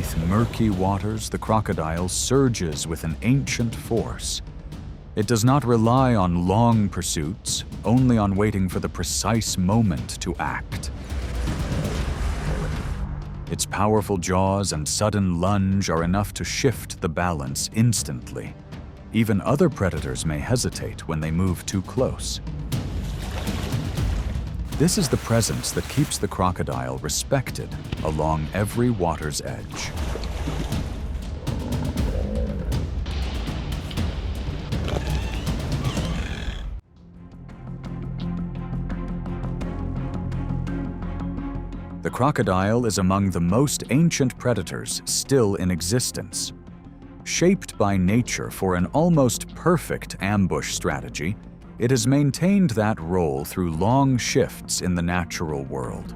Beneath murky waters, the crocodile surges with an ancient force. It does not rely on long pursuits, only on waiting for the precise moment to act. Its powerful jaws and sudden lunge are enough to shift the balance instantly. Even other predators may hesitate when they move too close. This is the presence that keeps the crocodile respected along every water's edge. The crocodile is among the most ancient predators still in existence. Shaped by nature for an almost perfect ambush strategy, it has maintained that role through long shifts in the natural world.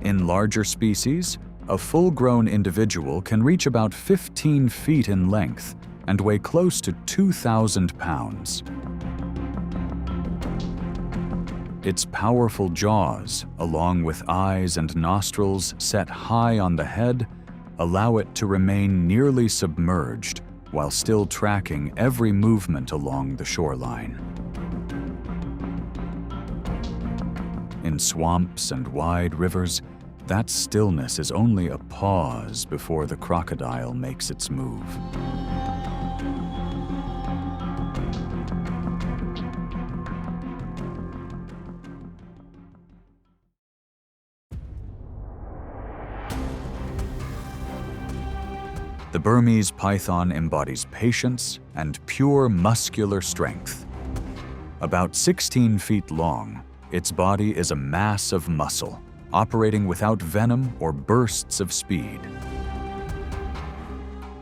In larger species, a full-grown individual can reach about 15 feet in length and weigh close to 2,000 pounds. Its powerful jaws, along with eyes and nostrils set high on the head, allow it to remain nearly submerged while still tracking every movement along the shoreline. In swamps and wide rivers, that stillness is only a pause before the crocodile makes its move. The Burmese python embodies patience and pure muscular strength. About 16 feet long, its body is a mass of muscle, operating without venom or bursts of speed.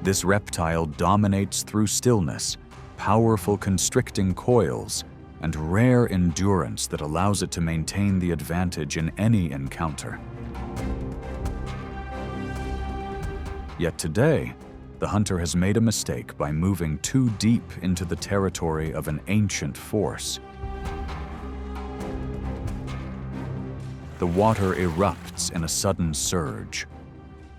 This reptile dominates through stillness, powerful constricting coils, and rare endurance that allows it to maintain the advantage in any encounter. Yet today, the hunter has made a mistake by moving too deep into the territory of an ancient force. The water erupts in a sudden surge.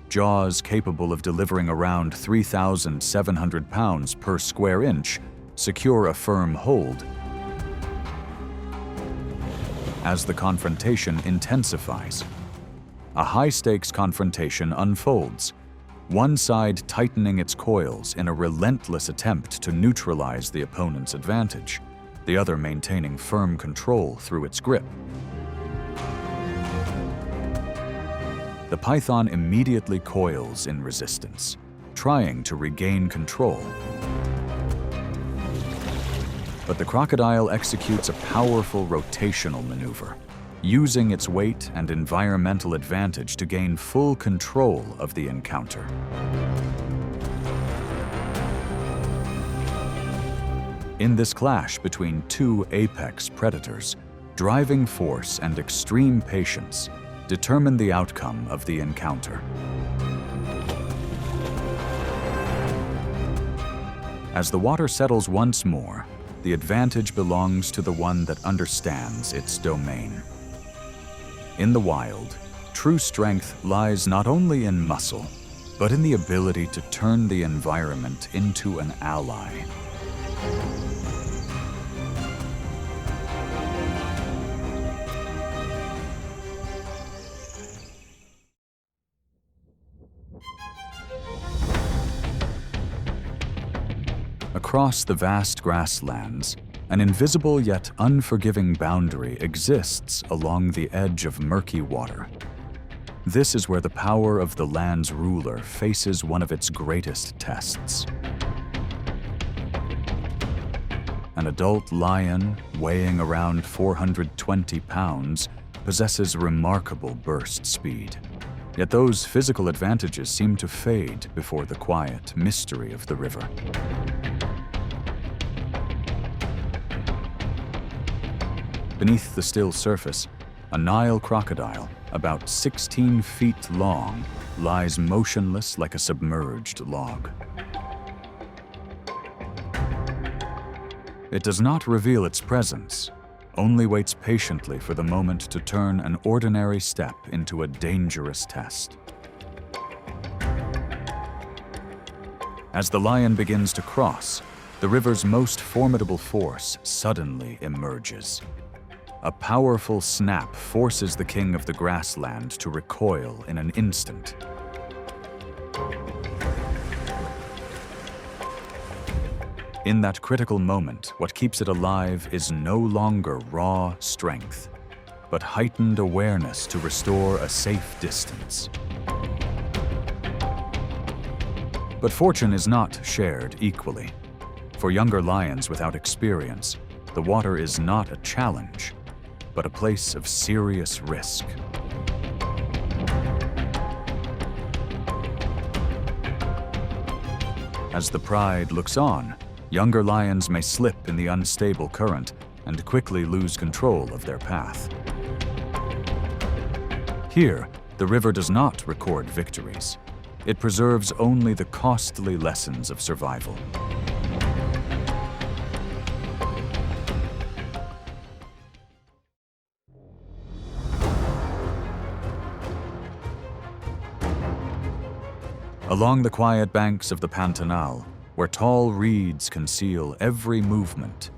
Jaws capable of delivering around 3,700 pounds per square inch secure a firm hold. As the confrontation intensifies, a high-stakes confrontation unfolds, one side tightening its coils in a relentless attempt to neutralize the opponent's advantage, the other maintaining firm control through its grip. The python immediately coils in resistance, trying to regain control. But the crocodile executes a powerful rotational maneuver, using its weight and environmental advantage to gain full control of the encounter. In this clash between two apex predators, driving force and extreme patience determine the outcome of the encounter. As the water settles once more, the advantage belongs to the one that understands its domain. In the wild, true strength lies not only in muscle, but in the ability to turn the environment into an ally. Across the vast grasslands, an invisible yet unforgiving boundary exists along the edge of murky water. This is where the power of the land's ruler faces one of its greatest tests. An adult lion, weighing around 420 pounds, possesses remarkable burst speed. Yet those physical advantages seem to fade before the quiet mystery of the river. Beneath the still surface, a Nile crocodile, about 16 feet long, lies motionless like a submerged log. It does not reveal its presence, only waits patiently for the moment to turn an ordinary step into a dangerous test. As the lion begins to cross, the river's most formidable force suddenly emerges. A powerful snap forces the king of the grassland to recoil in an instant. In that critical moment, what keeps it alive is no longer raw strength, but heightened awareness to restore a safe distance. But fortune is not shared equally. For younger lions without experience, the water is not a challenge, but a place of serious risk. As the pride looks on, younger lions may slip in the unstable current and quickly lose control of their path. Here, the river does not record victories. It preserves only the costly lessons of survival. Along the quiet banks of the Pantanal, where tall reeds conceal every movement,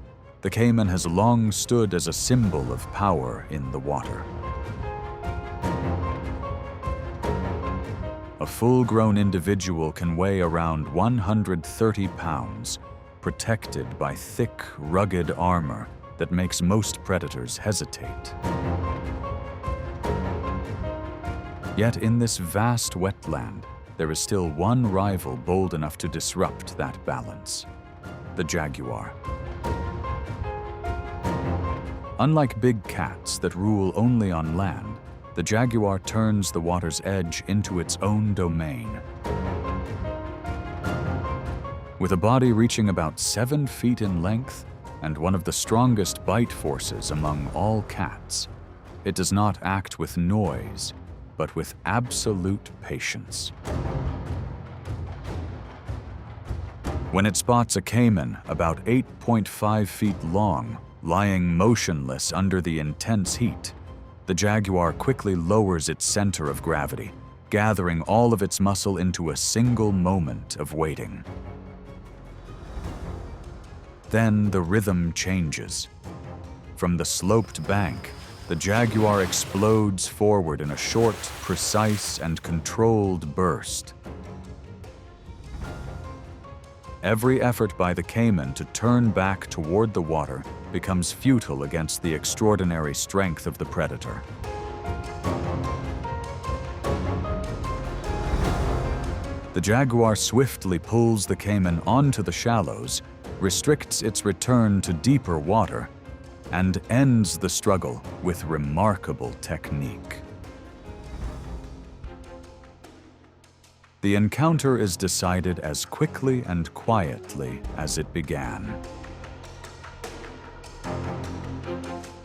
the caiman has long stood as a symbol of power in the water. A full-grown individual can weigh around 130 pounds, protected by thick, rugged armor that makes most predators hesitate. Yet in this vast wetland, there is still one rival bold enough to disrupt that balance: the jaguar. Unlike big cats that rule only on land, the jaguar turns the water's edge into its own domain. With a body reaching about 7 feet in length and one of the strongest bite forces among all cats, it does not act with noise, but with absolute patience. When it spots a caiman about 8.5 feet long, lying motionless under the intense heat, the jaguar quickly lowers its center of gravity, gathering all of its muscle into a single moment of waiting. Then the rhythm changes. From the sloped bank, the jaguar explodes forward in a short, precise, and controlled burst. Every effort by the caiman to turn back toward the water becomes futile against the extraordinary strength of the predator. The jaguar swiftly pulls the caiman onto the shallows, restricts its return to deeper water, and ends the struggle with remarkable technique. The encounter is decided as quickly and quietly as it began.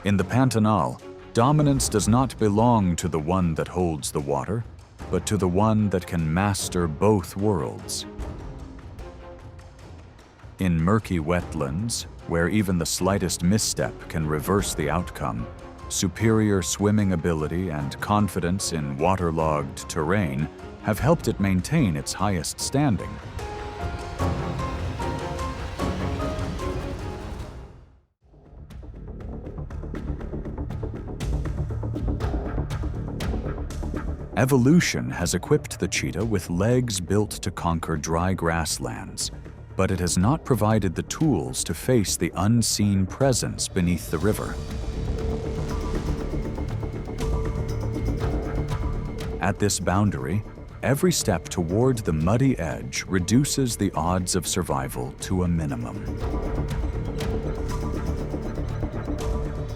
In the Pantanal, dominance does not belong to the one that holds the water, but to the one that can master both worlds. In murky wetlands, where even the slightest misstep can reverse the outcome, superior swimming ability and confidence in waterlogged terrain have helped it maintain its highest standing. Evolution has equipped the cheetah with legs built to conquer dry grasslands, but it has not provided the tools to face the unseen presence beneath the river. At this boundary, every step toward the muddy edge reduces the odds of survival to a minimum.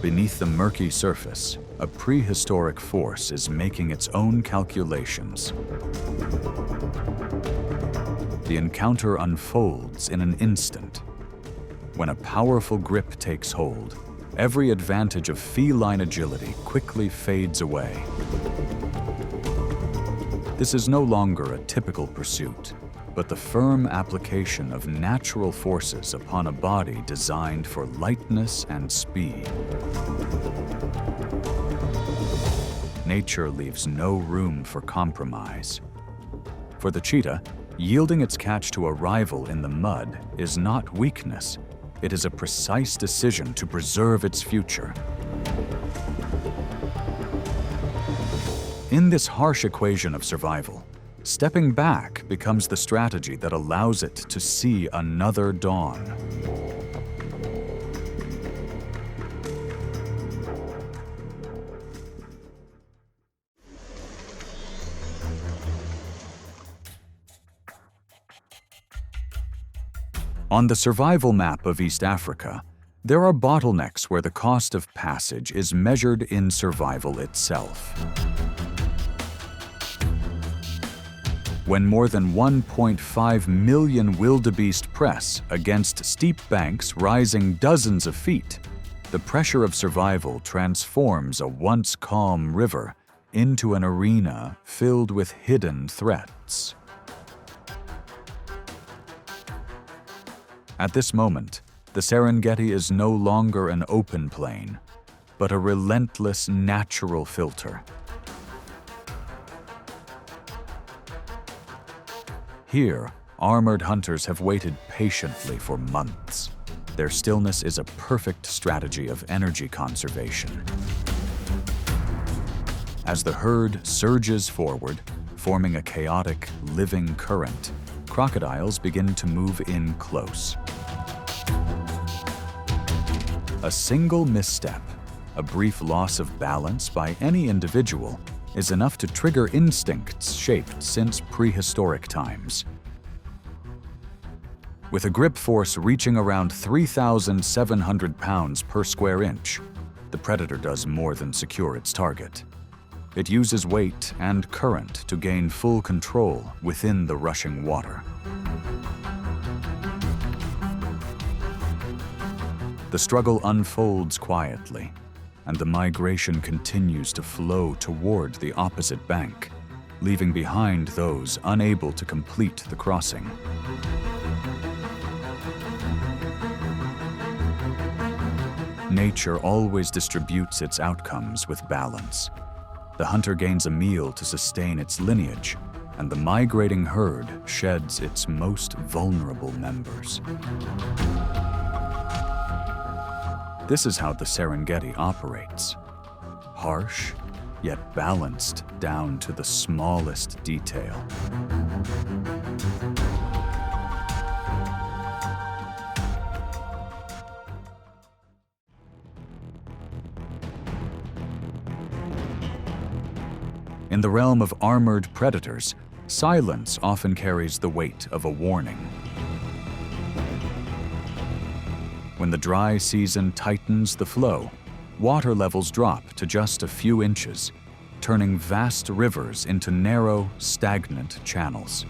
Beneath the murky surface, a prehistoric force is making its own calculations. The encounter unfolds in an instant. When a powerful grip takes hold, every advantage of feline agility quickly fades away. This is no longer a typical pursuit. but the firm application of natural forces upon a body designed for lightness and speed. Nature leaves no room for compromise. For the cheetah, yielding its catch to a rival in the mud is not weakness. It is a precise decision to preserve its future. In this harsh equation of survival, stepping back becomes the strategy that allows it to see another dawn. On the survival map of East Africa, there are bottlenecks where the cost of passage is measured in survival itself. When more than 1.5 million wildebeest press against steep banks rising dozens of feet, the pressure of survival transforms a once calm river into an arena filled with hidden threats. At this moment, the Serengeti is no longer an open plain, but a relentless natural filter. Here, armored hunters have waited patiently for months. Their stillness is a perfect strategy of energy conservation. As the herd surges forward, forming a chaotic, living current, crocodiles begin to move in close. A single misstep, a brief loss of balance by any individual, is enough to trigger instincts shaped since prehistoric times. With a grip force reaching around 3,700 pounds per square inch, the predator does more than secure its target. It uses weight and current to gain full control within the rushing water. The struggle unfolds quietly, and the migration continues to flow toward the opposite bank, leaving behind those unable to complete the crossing. Nature always distributes its outcomes with balance. The hunter gains a meal to sustain its lineage, and the migrating herd sheds its most vulnerable members. This is how the Serengeti operates. Harsh, yet balanced down to the smallest detail. In the realm of armored predators, silence often carries the weight of a warning. When the dry season tightens the flow, water levels drop to just a few inches, turning vast rivers into narrow, stagnant channels.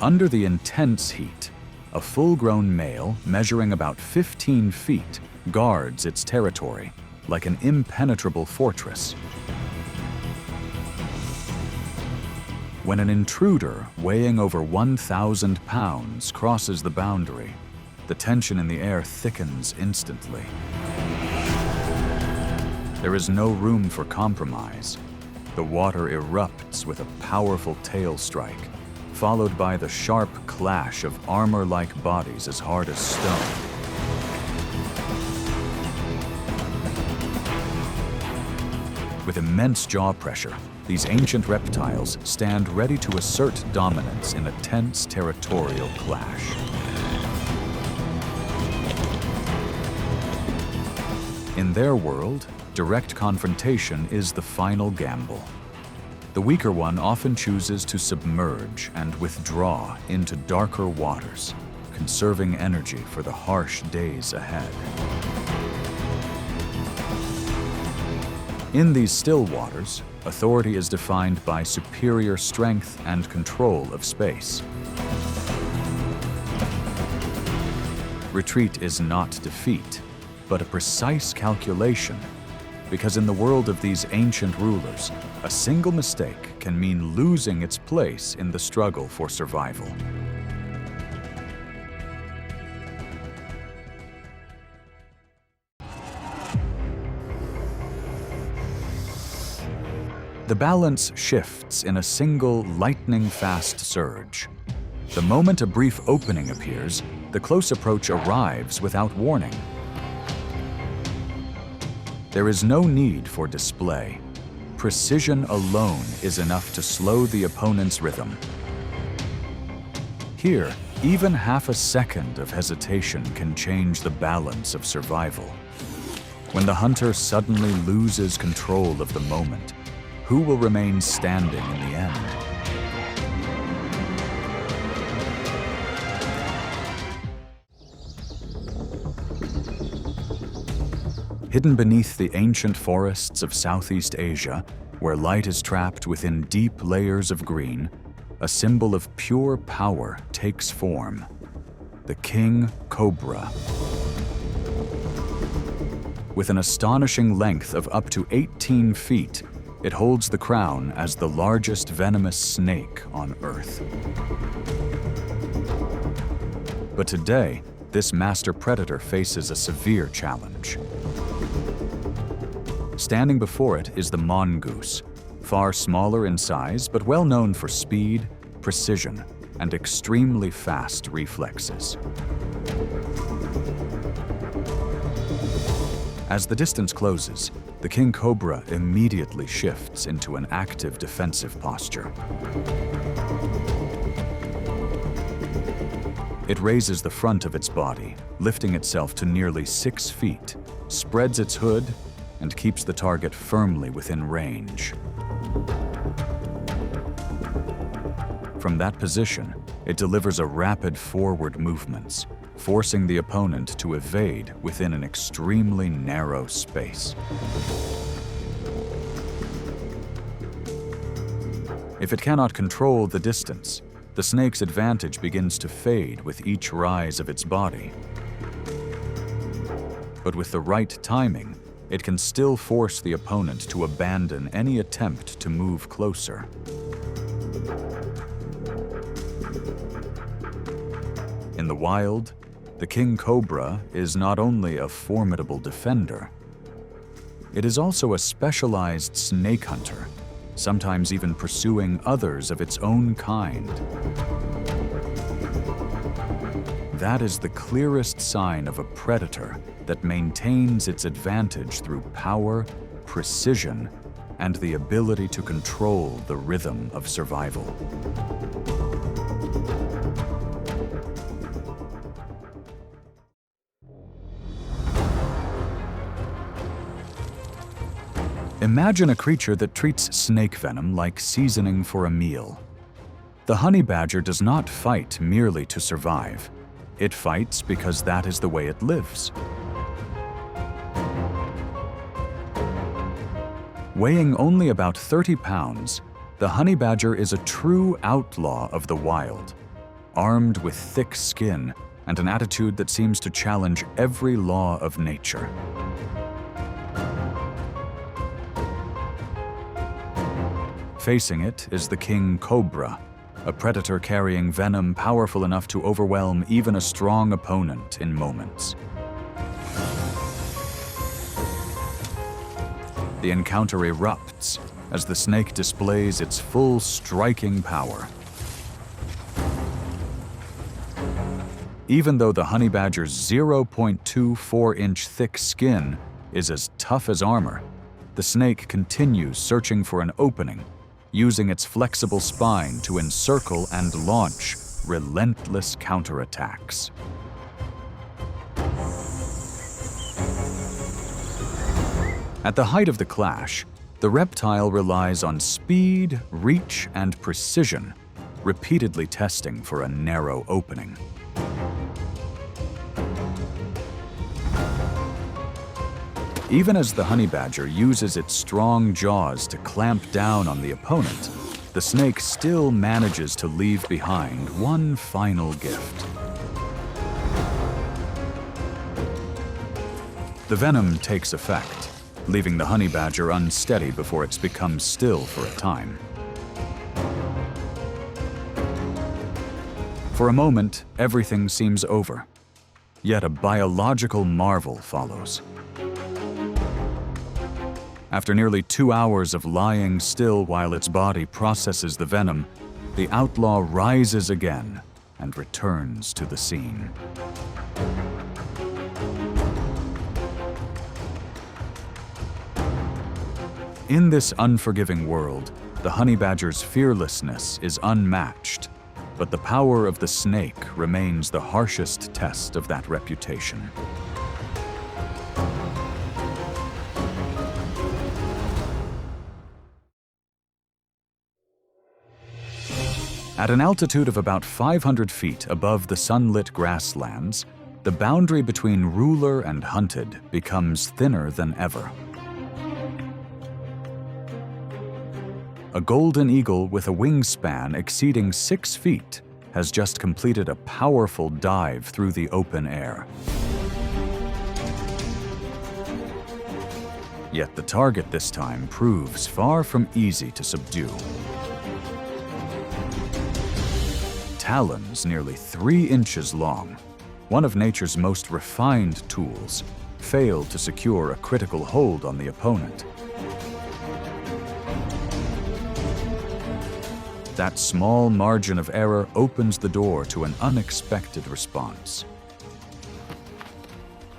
Under the intense heat, a full-grown male measuring about 15 feet guards its territory like an impenetrable fortress. When an intruder weighing over 1,000 pounds crosses the boundary, the tension in the air thickens instantly. There is no room for compromise. The water erupts with a powerful tail strike, followed by the sharp clash of armor-like bodies as hard as stone. With immense jaw pressure, these ancient reptiles stand ready to assert dominance in a tense territorial clash. In their world, direct confrontation is the final gamble. The weaker one often chooses to submerge and withdraw into darker waters, conserving energy for the harsh days ahead. In these still waters, authority is defined by superior strength and control of space. Retreat is not defeat, but a precise calculation. because in the world of these ancient rulers, a single mistake can mean losing its place in the struggle for survival. The balance shifts in a single lightning-fast surge. The moment a brief opening appears, the close approach arrives without warning. There is no need for display. Precision alone is enough to slow the opponent's rhythm. Here, even half a second of hesitation can change the balance of survival. When the hunter suddenly loses control of the moment, who will remain standing in the end? Hidden beneath the ancient forests of Southeast Asia, where light is trapped within deep layers of green, a symbol of pure power takes form: the king cobra. With an astonishing length of up to 18 feet, it holds the crown as the largest venomous snake on Earth. But today, this master predator faces a severe challenge. Standing before it is the mongoose, far smaller in size but well known for speed, precision, and extremely fast reflexes. As the distance closes, the king cobra immediately shifts into an active defensive posture. It raises the front of its body, lifting itself to nearly 6 feet, spreads its hood, and keeps the target firmly within range. From that position, it delivers a rapid forward movements, forcing the opponent to evade within an extremely narrow space. If it cannot control the distance, the snake's advantage begins to fade with each rise of its body. But with the right timing, it can still force the opponent to abandon any attempt to move closer. In the wild, the king cobra is not only a formidable defender, it is also a specialized snake hunter, sometimes even pursuing others of its own kind. That is the clearest sign of a predator that maintains its advantage through power, precision, and the ability to control the rhythm of survival. Imagine a creature that treats snake venom like seasoning for a meal. The honey badger does not fight merely to survive. It fights because that is the way it lives. Weighing only about 30 pounds, the honey badger is a true outlaw of the wild, armed with thick skin and an attitude that seems to challenge every law of nature. Facing it is the king cobra, a predator carrying venom powerful enough to overwhelm even a strong opponent in moments. The encounter erupts as the snake displays its full striking power. Even though the honey badger's 0.24-inch thick skin is as tough as armor, the snake continues searching for an opening, using its flexible spine to encircle and launch relentless counterattacks. At the height of the clash, the reptile relies on speed, reach, and precision, repeatedly testing for a narrow opening. Even as the honey badger uses its strong jaws to clamp down on the opponent, the snake still manages to leave behind one final gift. The venom takes effect, leaving the honey badger unsteady before it's become still for a time. For a moment, everything seems over. Yet a biological marvel follows. After nearly 2 hours of lying still while its body processes the venom, the outlaw rises again and returns to the scene. In this unforgiving world, the honey badger's fearlessness is unmatched, but the power of the snake remains the harshest test of that reputation. At an altitude of about 500 feet above the sunlit grasslands, the boundary between ruler and hunted becomes thinner than ever. A golden eagle with a wingspan exceeding 6 feet has just completed a powerful dive through the open air. Yet the target this time proves far from easy to subdue. Talons nearly 3 inches long, one of nature's most refined tools, failed to secure a critical hold on the opponent. That small margin of error opens the door to an unexpected response.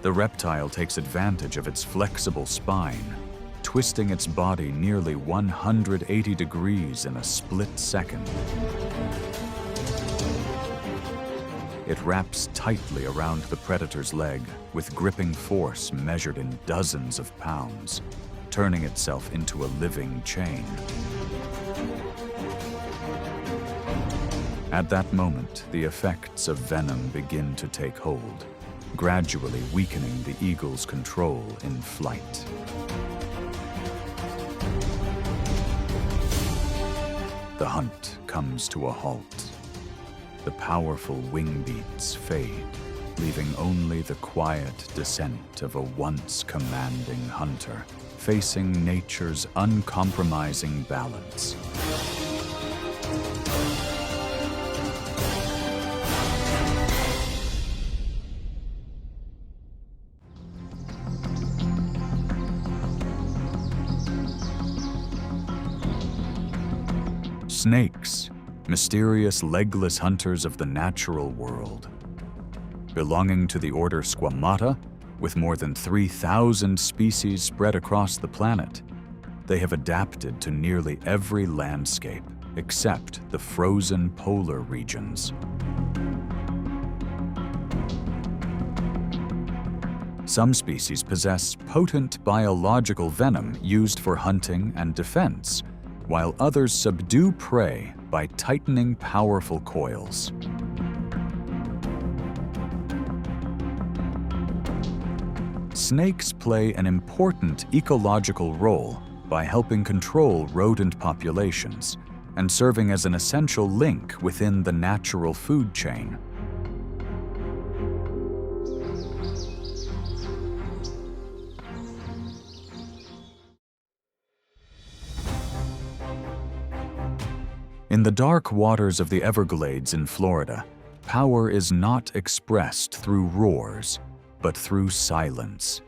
The reptile takes advantage of its flexible spine, twisting its body nearly 180 degrees in a split second. It wraps tightly around the predator's leg, with gripping force measured in dozens of pounds, turning itself into a living chain. At that moment, the effects of venom begin to take hold, gradually weakening the eagle's control in flight. The hunt comes to a halt. The powerful wing beats fade, leaving only the quiet descent of a once commanding hunter, facing nature's uncompromising balance. Snakes, mysterious legless hunters of the natural world. Belonging to the order Squamata, with more than 3,000 species spread across the planet, they have adapted to nearly every landscape except the frozen polar regions. Some species possess potent biological venom used for hunting and defense, while others subdue prey by tightening powerful coils. Snakes play an important ecological role by helping control rodent populations and serving as an essential link within the natural food chain. In the dark waters of the Everglades in Florida, power is not expressed through roars, but through silence.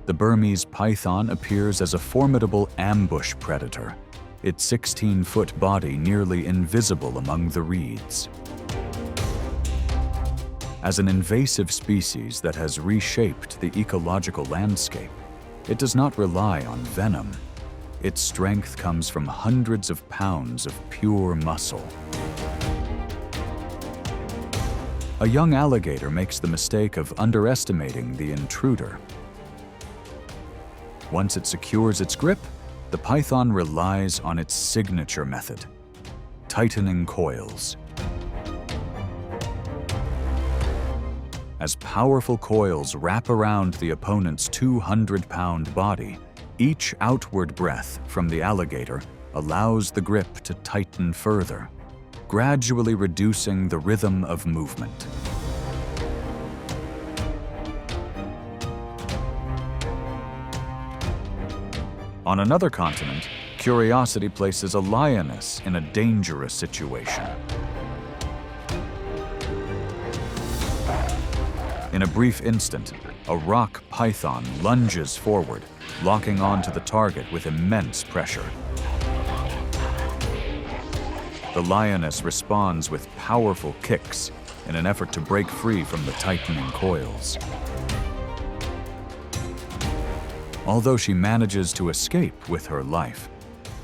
The Burmese python appears as a formidable ambush predator, its 16-foot body nearly invisible among the reeds. As an invasive species that has reshaped the ecological landscape, it does not rely on venom. Its strength comes from hundreds of pounds of pure muscle. A young alligator makes the mistake of underestimating the intruder. Once it secures its grip, the python relies on its signature method: tightening coils. As powerful coils wrap around the opponent's 200-pound body, each outward breath from the alligator allows the grip to tighten further, gradually reducing the rhythm of movement. On another continent, curiosity places a lioness in a dangerous situation. In a brief instant, a rock python lunges forward, locking onto the target with immense pressure. The lioness responds with powerful kicks in an effort to break free from the tightening coils. Although she manages to escape with her life,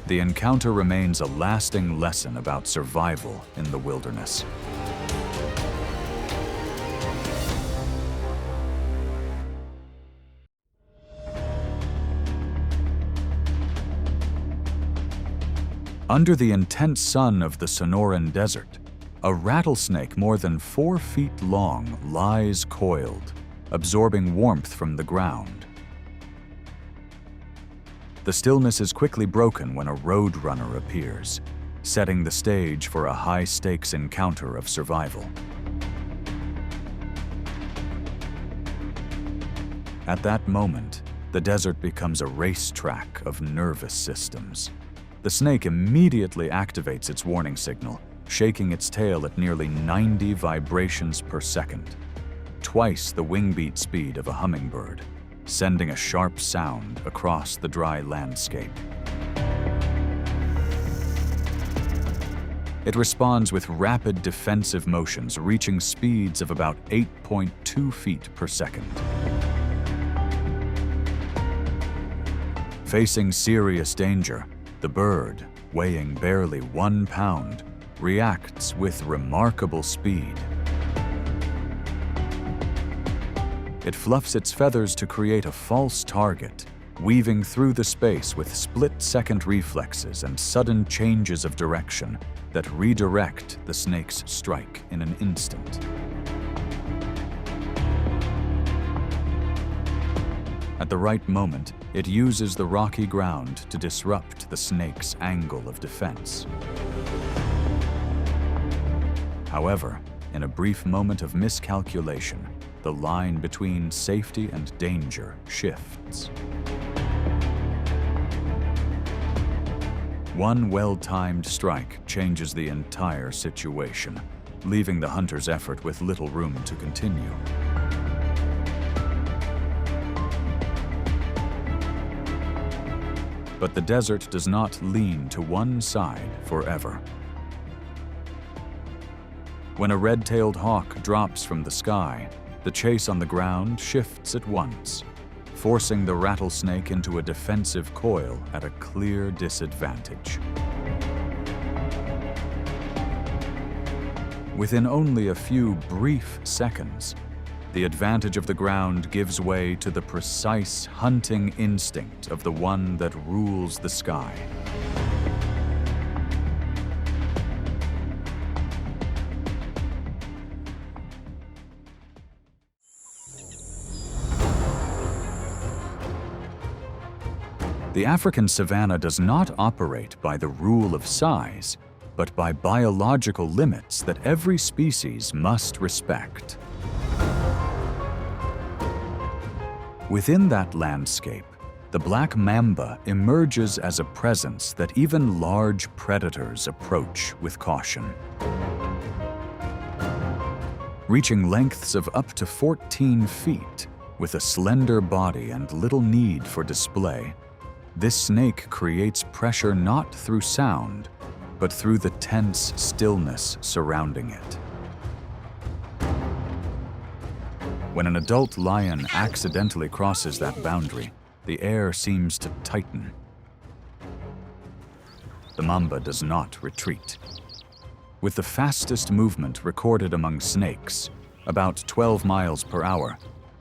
the encounter remains a lasting lesson about survival in the wilderness. Under the intense sun of the Sonoran Desert, a rattlesnake more than 4 feet long lies coiled, absorbing warmth from the ground. The stillness is quickly broken when a roadrunner appears, setting the stage for a high-stakes encounter of survival. At that moment, the desert becomes a racetrack of nervous systems. The snake immediately activates its warning signal, shaking its tail at nearly 90 vibrations per second, twice the wing beat speed of a hummingbird, sending a sharp sound across the dry landscape. It responds with rapid defensive motions, reaching speeds of about 8.2 feet per second. Facing serious danger, the bird, weighing barely 1 pound, reacts with remarkable speed. It fluffs its feathers to create a false target, weaving through the space with split-second reflexes and sudden changes of direction that redirect the snake's strike in an instant. At the right moment, it uses the rocky ground to disrupt the snake's angle of defense. However, in a brief moment of miscalculation, the line between safety and danger shifts. One well-timed strike changes the entire situation, leaving the hunter's effort with little room to continue. But the desert does not lean to one side forever. When a red-tailed hawk drops from the sky, the chase on the ground shifts at once, forcing the rattlesnake into a defensive coil at a clear disadvantage. Within only a few brief seconds, the advantage of the ground gives way to the precise hunting instinct of the one that rules the sky. The African savanna does not operate by the rule of size, but by biological limits that every species must respect. Within that landscape, the black mamba emerges as a presence that even large predators approach with caution. Reaching lengths of up to 14 feet, with a slender body and little need for display, this snake creates pressure not through sound, but through the tense stillness surrounding it. When an adult lion accidentally crosses that boundary, the air seems to tighten. The mamba does not retreat. With the fastest movement recorded among snakes, about 12 miles per hour,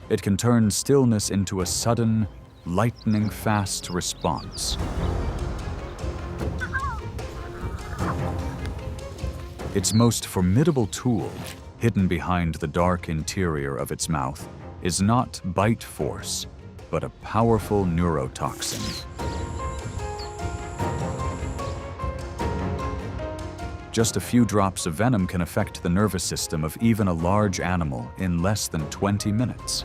it can turn stillness into a sudden, lightning-fast response. Its most formidable tool, hidden behind the dark interior of its mouth, is not bite force, but a powerful neurotoxin. Just a few drops of venom can affect the nervous system of even a large animal in less than 20 minutes.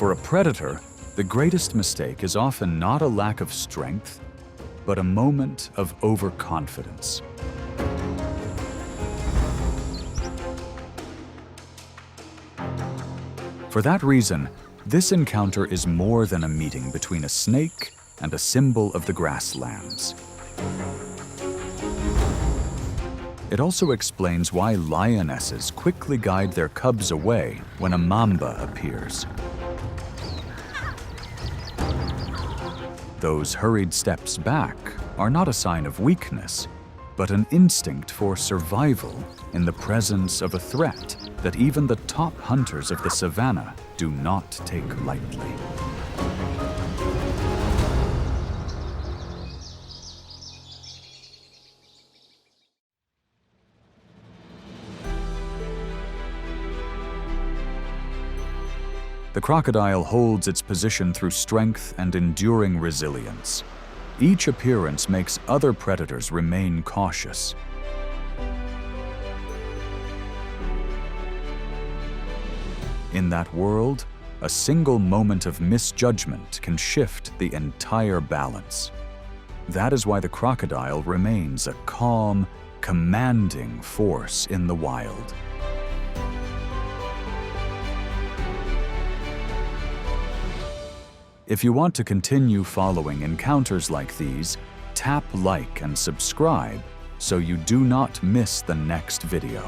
For a predator, The greatest mistake is often not a lack of strength, but a moment of overconfidence. For that reason, this encounter is more than a meeting between a snake and a symbol of the grasslands. It also explains why lionesses quickly guide their cubs away when a mamba appears. Those hurried steps back are not a sign of weakness, but an instinct for survival in the presence of a threat that even the top hunters of the savanna do not take lightly. The crocodile holds its position through strength and enduring resilience. Each appearance makes other predators remain cautious. In that world, a single moment of misjudgment can shift the entire balance. That is why the crocodile remains a calm, commanding force in the wild. If you want to continue following encounters like these, tap like and subscribe so you do not miss the next video.